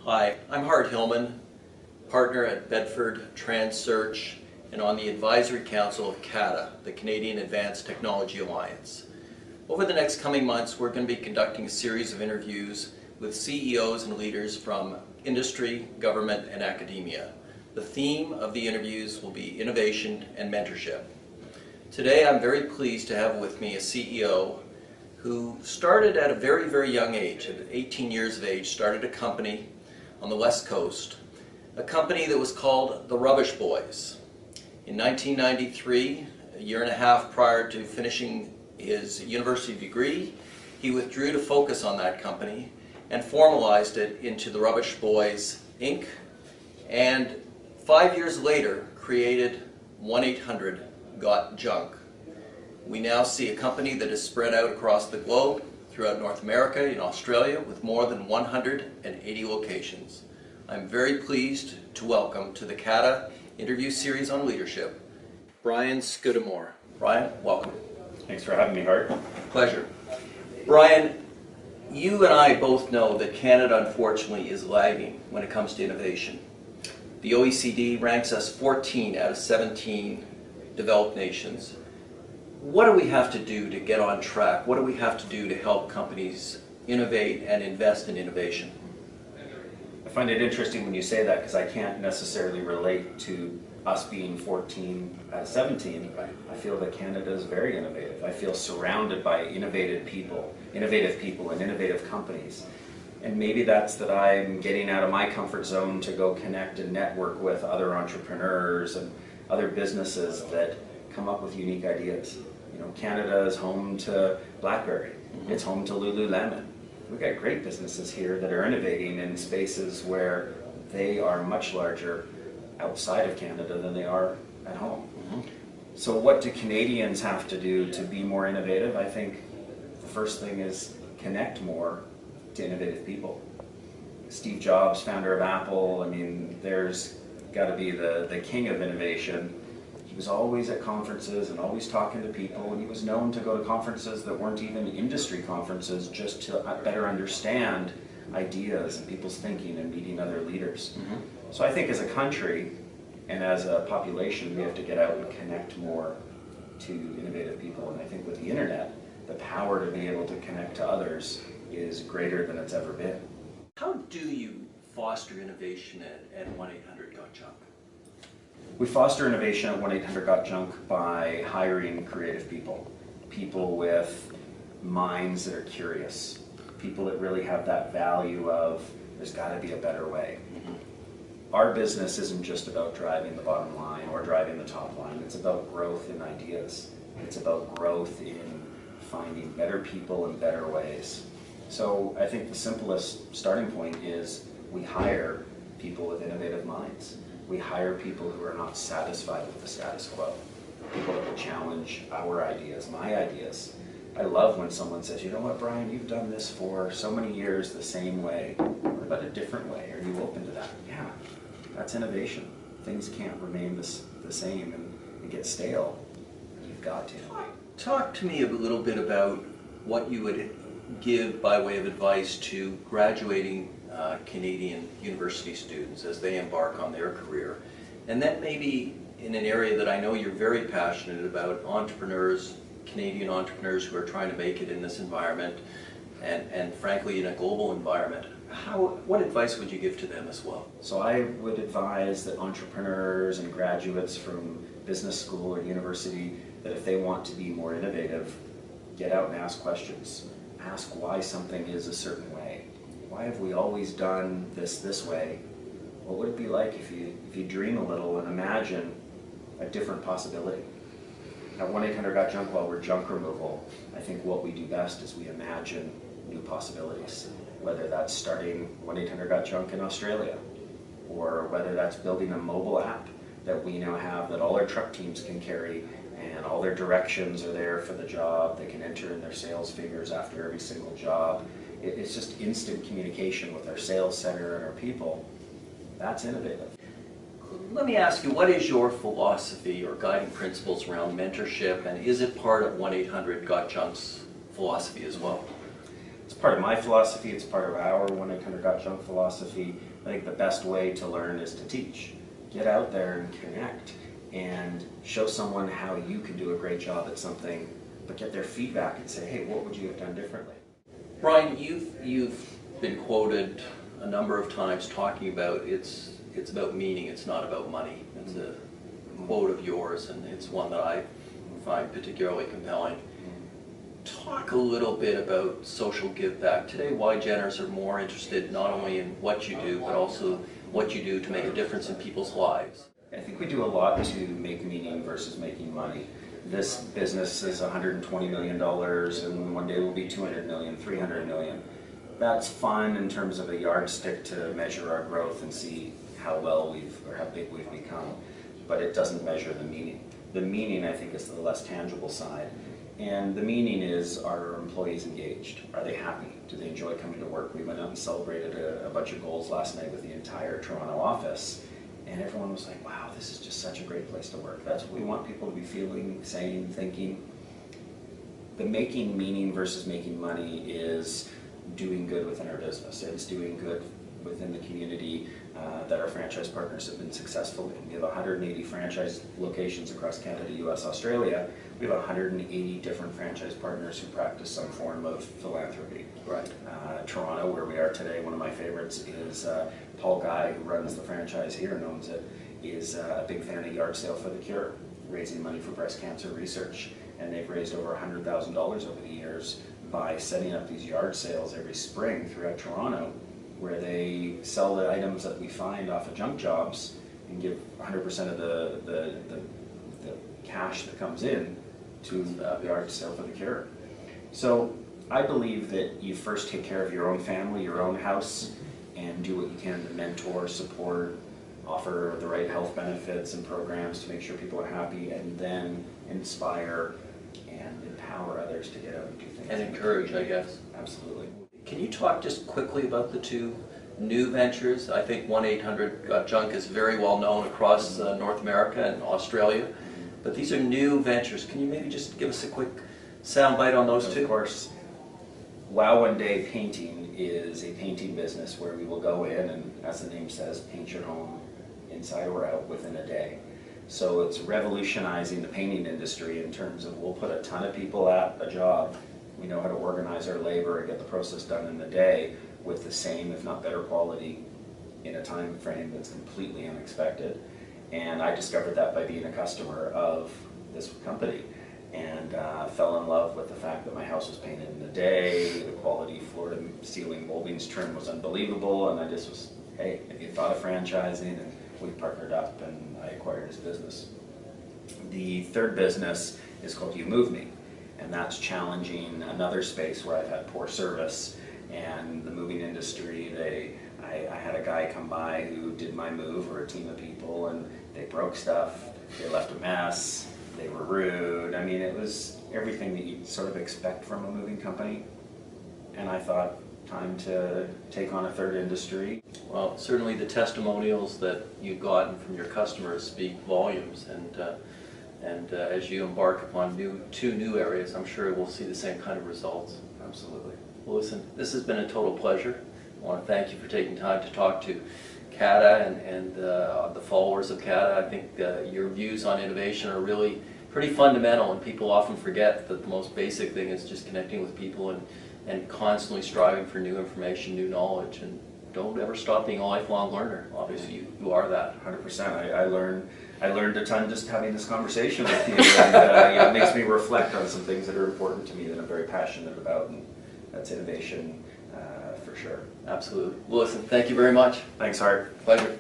Hi, I'm Hart Hillman, partner at Bedford Transearch and on the Advisory Council of CATA, the Canadian Advanced Technology Alliance. Over the next coming months, we're going to be conducting a series of interviews with CEOs and leaders from industry, government, and academia. The theme of the interviews will be innovation and mentorship. Today, I'm very pleased to have with me a CEO who started at a very, very young age, at 18 years of age, started a company on the West Coast, a company that was called the Rubbish Boys. In 1993, a year and a half prior to finishing his university degree, he withdrew to focus on that company and formalized it into the Rubbish Boys, Inc. and 5 years later created 1-800-GOT-JUNK. We now see a company that is spread out across the globe, throughout North America, in Australia, with more than 180 locations. I'm very pleased to welcome to the CATA interview series on leadership, Brian Scudamore. Brian, welcome. Thanks for having me, Hart. Pleasure. Brian, you and I both know that Canada, unfortunately, is lagging when it comes to innovation. The OECD ranks us 14 out of 17 developed nations. What do we have to do to get on track? What do we have to do to help companies innovate and invest in innovation? I find it interesting when you say that because I can't necessarily relate to us being 14 out of 17. I feel that Canada is very innovative. I feel surrounded by innovative people and innovative companies. And maybe that's that I'm getting out of my comfort zone to go connect and network with other entrepreneurs and other businesses that come up with unique ideas. You know, Canada is home to BlackBerry. It's home to Lululemon. We've got great businesses here that are innovating in spaces where they are much larger outside of Canada than they are at home. So what do Canadians have to do to be more innovative? I think the first thing is connect more to innovative people. Steve Jobs, founder of Apple, I mean, there's got to be the king of innovation. He was always at conferences and always talking to people, and he was known to go to conferences that weren't even industry conferences just to better understand ideas and people's thinking and meeting other leaders. So I think as a country and as a population, we have to get out and connect more to innovative people. And I think with the internet, the power to be able to connect to others is greater than it's ever been. How do you foster innovation at 1-800-GOT-JUNK? We foster innovation at 1-800-GOT-JUNK by hiring creative people. People with minds that are curious. People that really have that value of, there's got to be a better way. Our business isn't just about driving the bottom line or driving the top line. It's about growth in ideas. It's about growth in finding better people and better ways. So I think the simplest starting point is we hire people with innovative minds. We hire people who are not satisfied with the status quo. People that will challenge our ideas, my ideas. I love when someone says, you know what, Brian, you've done this for so many years the same way. What about a different way? Are you open to that? Yeah, that's innovation. Things can't remain the same and get stale. You've got to innovate. Talk to me a little bit about what you would give by way of advice to graduating Canadian university students as they embark on their career. And then maybe in an area that I know you're very passionate about, entrepreneurs, Canadian entrepreneurs who are trying to make it in this environment and frankly in a global environment. What advice would you give to them as well? So I would advise that entrepreneurs and graduates from business school or university, that if they want to be more innovative, get out and ask questions. Ask why something is a certain way. Why have we always done this way? What would it be like if you dream a little and imagine a different possibility? At 1-800-GOT-JUNK, while we're junk removal, I think what we do best is we imagine new possibilities. Whether that's starting 1-800-GOT-JUNK in Australia, or whether that's building a mobile app that we now have that all our truck teams can carry, and all their directions are there for the job. They can enter in their sales figures after every single job. It's just instant communication with our sales center and our people. That's innovative. Let me ask you, what is your philosophy or guiding principles around mentorship, and is it part of 1-800-GOT-JUNK's philosophy as well? it's part of my philosophy, it's part of our When I Kinda Got Junk philosophy. I think the best way to learn is to teach. Get out there and connect and show someone how you can do a great job at something, but get their feedback and say, hey, what would you have done differently? Brian, you've been quoted a number of times talking about it's about meaning, it's not about money. It's a quote of yours, and it's one that I find particularly compelling. Talk a little bit about social give back. Today, Y-Genners are more interested not only in what you do, but also what you do to make a difference in people's lives. I think we do a lot to make meaning versus making money. This business is $120 million, and one day will be 200 million, 300 million. That's fun in terms of a yardstick to measure our growth and see how well or how big we've become, but it doesn't measure the meaning. The meaning, I think, is the less tangible side. And the meaning is, are our employees engaged? Are they happy? Do they enjoy coming to work? We went out and celebrated a bunch of goals last night with the entire Toronto office, and everyone was like, wow, this is just such a great place to work. That's what we want people to be feeling, saying, thinking. The making meaning versus making money is doing good within our business. It's doing good within the community that our franchise partners have been successful in. We have 180 franchise locations across Canada, US, Australia. We have 180 different franchise partners who practice some form of philanthropy. Right. Toronto, where we are today, one of my favorites is Paul Guy, who runs the franchise here and owns it, is a big fan of Yard Sale for the Cure, raising money for breast cancer research. And they've raised over $100,000 over the years by setting up these yard sales every spring throughout Toronto, where they sell the items that we find off of junk jobs and give 100% of the cash that comes in to the Yard Sale for the Cure. So I believe that you first take care of your own family, your own house, and do what you can to mentor, support, offer the right health benefits and programs to make sure people are happy, and then inspire and empower others to get out and do things. And encourage, I guess. Absolutely. Can you talk just quickly about the two new ventures? I think 1-800-JUNK is very well known across North America and Australia, but these are new ventures. Can you maybe just give us a quick soundbite on those two? Of course. Wow One Day Painting is a painting business where we will go in and, as the name says, paint your home inside or out within a day. So it's revolutionizing the painting industry in terms of we'll put a ton of people at a job. We know how to organize our labor and get the process done in a day with the same, if not better quality in a time frame that's completely unexpected. And I discovered that by being a customer of this company, and fell in love with the fact that my house was painted in a day, the quality floor to ceiling moldings trim was unbelievable, and I just was, hey, have you thought of franchising? And we partnered up and I acquired his business. The third business is called You Move Me, and that's challenging another space where I've had poor service. And the moving industry, I had a guy come by who did my move, or a team of people, and they broke stuff, they left a mess, they were rude. I mean, it was everything that you'd sort of expect from a moving company. And I thought, time to take on a third industry. Well, certainly the testimonials that you've gotten from your customers speak volumes, and as you embark upon two new areas, I'm sure we'll see the same kind of results. Absolutely. Well, listen, this has been a total pleasure. I want to thank you for taking time to talk to CATA and the followers of CATA. I think your views on innovation are really pretty fundamental, and people often forget that the most basic thing is just connecting with people and constantly striving for new information, new knowledge, and don't ever stop being a lifelong learner. Obviously, you are that. 100%. I learned a ton just having this conversation with you, and it makes me reflect on some things that are important to me that I'm very passionate about, and that's innovation for sure. Absolutely. Well, listen, thank you very much. Thanks, Hart. Pleasure.